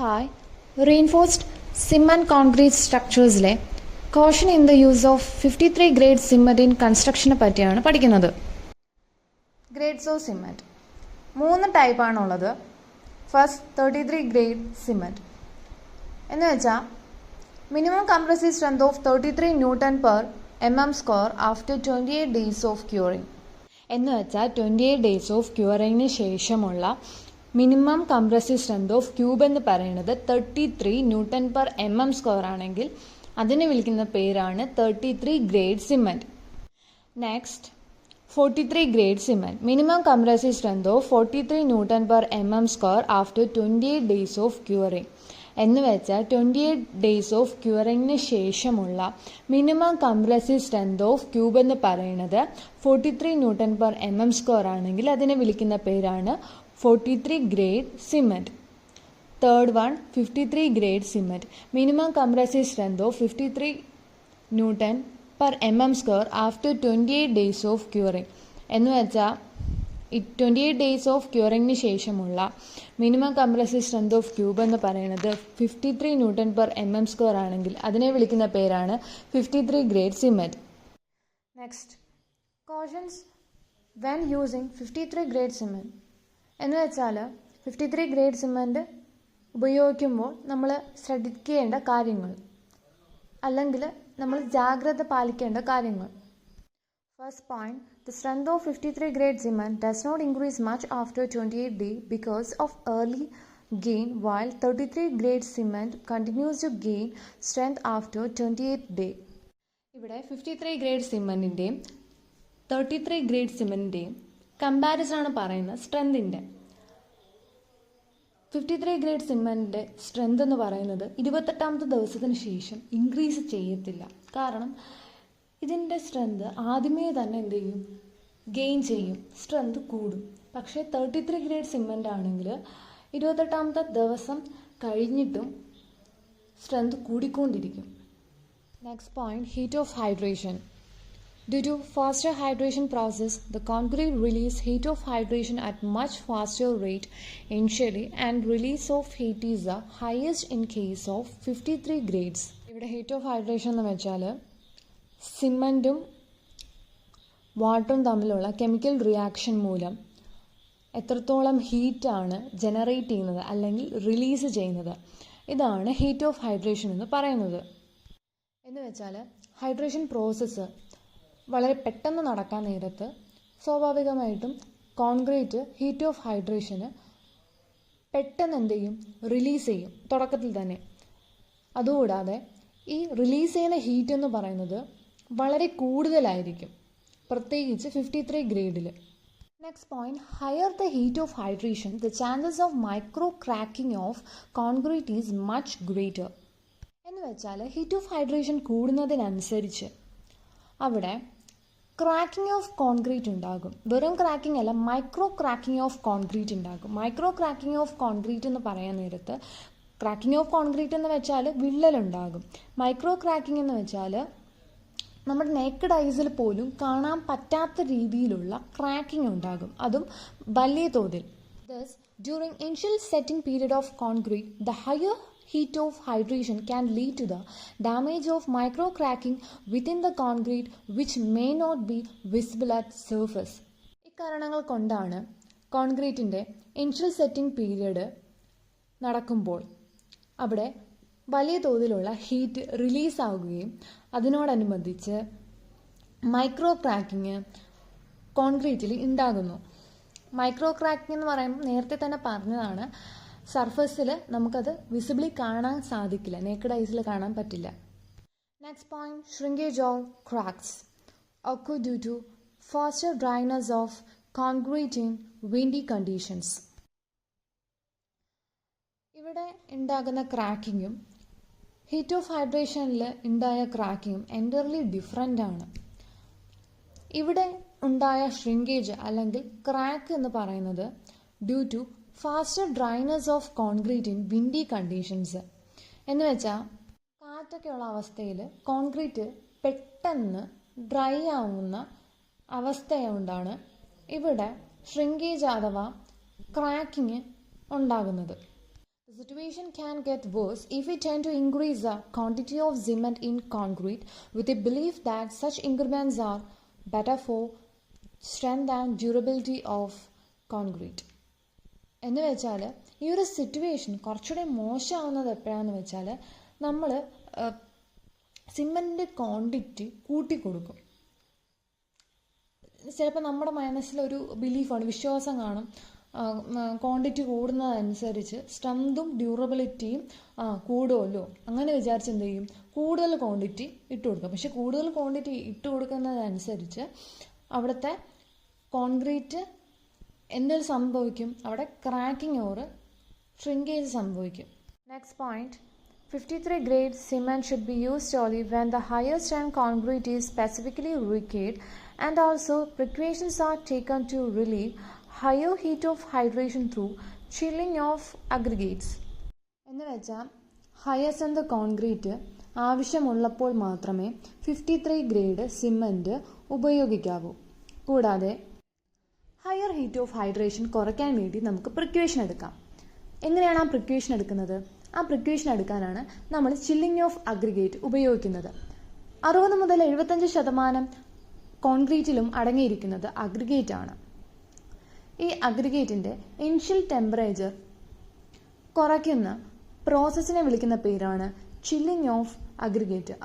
Hi, reinforced cement concrete structuresലെ caution in the use of 53 grade cement in construction പറ്റിയാണ് പഠിക്കുന്നത്. Grades of cement 3 type ആണുള്ളത്. First 33 grade cement എന്ന് വെച്ചാൽ minimum compressive strength of 33 Newton per mm square after 28 days of curing. എന്ന് വെച്ചാൽ 28 days of curingന് ശേഷമുള്ള minimum compressive strength of cube എന്ന് പറയുന്നത് 33 ന്യൂട്ടൺ പെർ mm സ്ക്വയർ ആണെങ്കിൽ അതിനെ വിളിക്കുന്ന പേരാണ് 33 grade cement. Next 43 grade cement minimum compressive strength of 43 newton per mm square after 28 days of curing എന്ന് വെച്ചാൽ 28 ഡേയ്സ് ഓഫ് ക്യൂറിങ്ങിന് ശേഷമുള്ള minimum compressive strength of cube എന്ന് പറയുന്നത് 43 ന്യൂട്ടൺ പെർ mm സ്ക്വയർ ആണെങ്കിൽ അതിനെ വിളിക്കുന്ന പേരാണ് 43 grade cement. Third one 53 grade cement. Minimum compressive strength of 53 Newton per mm square after 28 days of curing. എന്ന് വെച്ചാൽ 28 days of curingന് ശേഷമുള്ള minimum compressive strength of cube എന്ന് പറയുന്നത് 53 ന്യൂട്ടൺ പെർ mm സ്ക്വയർ ആണെങ്കിൽ അതിനെ വിളിക്കുന്ന പേരാണ് 53 grade cement. Next കോഷൻസ് when using 53 grade cement എന്ന് വെച്ചാൽ 53 ഗ്രേഡ് സിമെൻറ്റ് ഉപയോഗിക്കുമ്പോൾ നമ്മൾ ശ്രദ്ധിക്കേണ്ട കാര്യങ്ങൾ അല്ലെങ്കിൽ നമ്മൾ ജാഗ്രത പാലിക്കേണ്ട കാര്യങ്ങൾ. First point, the strength of 53 grade cement does not increase much after 28 day because of early gain while 33 grade cement continues to gain strength after 28 day. ഇവിടെ 53 ഗ്രേഡ് സിമെൻറ്റിൻ്റെയും 33 ഗ്രേഡ് സിമെൻറ്റിൻ്റെയും കമ്പാരിസൺ ആണ് പറയുന്നത് സ്ട്രെങ്തിൻ്റെ. 53 ഗ്രേഡ് സിമെൻറ്റിൻ്റെ സ്ട്രെങ്ത് എന്ന് പറയുന്നത് 28ാമത്തെ ദിവസത്തിന് ശേഷം increase ചെയ്യത്തില്ല. കാരണം ഇതിൻ്റെ സ്ട്രെങ്ത് ആദ്യമേ തന്നെ എന്ത് ചെയ്യും, ഗെയിൻ ചെയ്യും, സ്ട്രെങ്ത് കൂടും. പക്ഷേ 33 ഗ്രേഡ് സിമെൻ്റ് ആണെങ്കിൽ 28ാമത്തെ ദിവസം കഴിഞ്ഞിട്ടും സ്ട്രെങ്ത് കൂടിക്കൊണ്ടിരിക്കും. Next point, heat of hydration. Due to faster hydration process, the concrete release heat of hydration at much faster rate initially and release of heat is the highest in case of 53 grades. ഇവിടെ heat of hydration എന്ന് വെച്ചാൽ സിമൻറ്റും വാട്ടറും തമ്മിലുള്ള chemical reaction മൂലം എത്രത്തോളം ഹീറ്റാണ് generate ചെയ്യുന്നത് അല്ലെങ്കിൽ release ചെയ്യുന്നത്, ഇതാണ് ഹീറ്റ് ഓഫ് ഹൈഡ്രേഷൻ എന്ന് പറയുന്നത്. എന്ന് വെച്ചാൽ ഹൈഡ്രേഷൻ പ്രോസസ്സ് വളരെ പെട്ടെന്ന് നടക്കാൻ നേരത്ത് സ്വാഭാവികമായിട്ടും കോൺക്രീറ്റ് ഹീറ്റ് ഓഫ് ഹൈഡ്രേഷന് പെട്ടെന്ന് എന്ത് ചെയ്യും, റിലീസ് ചെയ്യും തുടക്കത്തിൽ തന്നെ. അതുകൂടാതെ ഈ റിലീസ് ചെയ്യുന്ന ഹീറ്റ് എന്ന് പറയുന്നത് വളരെ കൂടുതലായിരിക്കും, പ്രത്യേകിച്ച് 53 ഗ്രേഡിൽ. Next point, higher the heat of hydration the chances of micro cracking of concrete is much greater. എന്ന് വെച്ചാൽ ഹീറ്റ് ഓഫ് ഹൈഡ്രേഷൻ കൂടുന്നതിനനുസരിച്ച് അവിടെ ക്രാക്കിംഗ് ഓഫ് കോൺക്രീറ്റ് ഉണ്ടാകും. വെറും ക്രാക്കിംഗ് അല്ല, മൈക്രോ ക്രാക്കിംഗ് ഓഫ് കോൺക്രീറ്റ് ഉണ്ടാകും. മൈക്രോ ക്രാക്കിംഗ് ഓഫ് കോൺക്രീറ്റ് എന്ന് പറയാൻ നേരത്ത് ക്രാക്കിംഗ് ഓഫ് കോൺക്രീറ്റ് എന്ന് വെച്ചാൽ വിള്ളലുണ്ടാകും. മൈക്രോ ക്രാക്കിംഗ് എന്ന് വെച്ചാൽ നമ്മുടെ നേക്കഡ് ഐസിൽ പോലും കാണാൻ പറ്റാത്ത രീതിയിലുള്ള ക്രാക്കിംഗ് ഉണ്ടാകും, അതും വലിയ തോതിൽ. Thus, during initial setting period of concrete, the higher heat of hydration can lead to the damage of micro cracking within the concrete which may not be visible at surface. ഇക്കാരണങ്ങൾ കൊണ്ടാണ് കോൺക്രീറ്റിൻ്റെ initial setting period നടക്കുമ്പോൾ അവിടെ വലിയ തോതിലുള്ള heat release ആവുകയും അതിനോടനുബന്ധിച്ച് micro ക്രാക്കിങ് കോൺക്രീറ്റിൽ ഉണ്ടാകുന്നു. Micro cracking എന്ന് പറയുമ്പോൾ നേരത്തെ തന്നെ പറഞ്ഞതാണ്, സർഫസിൽ നമുക്കത് വിസിബിളി കാണാൻ സാധിക്കില്ല, നേക്കഡ് ഐസിൽ കാണാൻ പറ്റില്ല. Next point, shrinkage or cracks occur due to faster dryness of concrete in windy conditions. ഇവിടെ ഉണ്ടാകുന്ന ക്രാക്കിങ്ങും ഹീറ്റ് ഓഫ് ഹൈഡ്രേഷനിൽ ഉണ്ടായ ക്രാക്കിങ്ങും എൻ്റർലി ഡിഫറെൻ്റ് ആണ്. ഇവിടെ ഉണ്ടായ ഷ്രിങ്കേജ് അല്ലെങ്കിൽ ക്രാക്ക് എന്ന് പറയുന്നത് due to faster dryness of concrete in windy conditions. എന്ന് വെച്ചാൽ കാറ്റൊക്കെയുള്ള അവസ്ഥയിൽ കോൺക്രീറ്റ് പെട്ടെന്ന് ഡ്രൈ ആവുന്ന അവസ്ഥയുകൊണ്ടാണ് ഇവിടെ ഷ്രിങ്കേജ് അഥവാ ക്രാക്കിങ് ഉണ്ടാകുന്നത്. The situation can get worse if we tend to increase the quantity of cement in concrete with a belief that such increments are better for strength and durability of concrete. എന്ന് വെച്ചാൽ ഈ ഒരു situation കുറച്ചുകൂടെ മോശമാവുന്നത് എപ്പോഴാണെന്ന് വെച്ചാൽ നമ്മൾ സിമെൻറ്റിൻ്റെ quantity കൂട്ടിക്കൊടുക്കും. ചിലപ്പോൾ നമ്മുടെ മനസ്സിലൊരു ബിലീഫാണ്, വിശ്വാസം കാണും, ക്വാണ്ടിറ്റി കൂടുന്നതനുസരിച്ച് സ്ട്രെങ്തും ഡ്യൂറബിലിറ്റിയും കൂടുമല്ലോ, അങ്ങനെ വിചാരിച്ച് എന്ത് ചെയ്യും, കൂടുതൽ ക്വാണ്ടിറ്റി ഇട്ട് കൊടുക്കും. പക്ഷെ കൂടുതൽ ക്വാണ്ടിറ്റി ഇട്ട് കൊടുക്കുന്നതനുസരിച്ച് അവിടുത്തെ കോൺക്രീറ്റ് എന്തെങ്കിലും സംഭവിക്കും, അവിടെ ക്രാക്കിംഗ് ഓർ shrinkage സംഭവിക്കും. Next point, 53 grade cement should be used only when the higher strength concrete is specifically required, and also precautions are taken to relieve higher heat of hydration through chilling of aggregates. എന്ന് വെച്ചാൽ higher strength concrete ആവശ്യമുള്ളപ്പോൾ മാത്രമേ 53 grade cement ഉപയോഗിക്കാവൂ. കൂടാതെ higher heat of hydration കുറയ്ക്കാൻ വേണ്ടി നമുക്ക് precaution എടുക്കാം. എങ്ങനെയാണ് ആ പ്രിക്വേഷൻ എടുക്കുന്നത്? ആ പ്രിക്വേഷൻ എടുക്കാനാണ് നമ്മൾ ചില്ലിംഗ് ഓഫ് അഗ്രിഗേറ്റ് ഉപയോഗിക്കുന്നത്. 60 മുതൽ 75% കോൺക്രീറ്റിലും അടങ്ങിയിരിക്കുന്നത് അഗ്രിഗേറ്റ് ആണ്. ഈ അഗ്രിഗേറ്റിൻ്റെ ഇനിഷ്യൽ ടെമ്പറേച്ചർ കുറയ്ക്കുന്ന പ്രോസസ്സിനെ വിളിക്കുന്ന പേരാണ് ചില്ലിംഗ് ഓഫ് അഗ്രിഗേറ്റ്.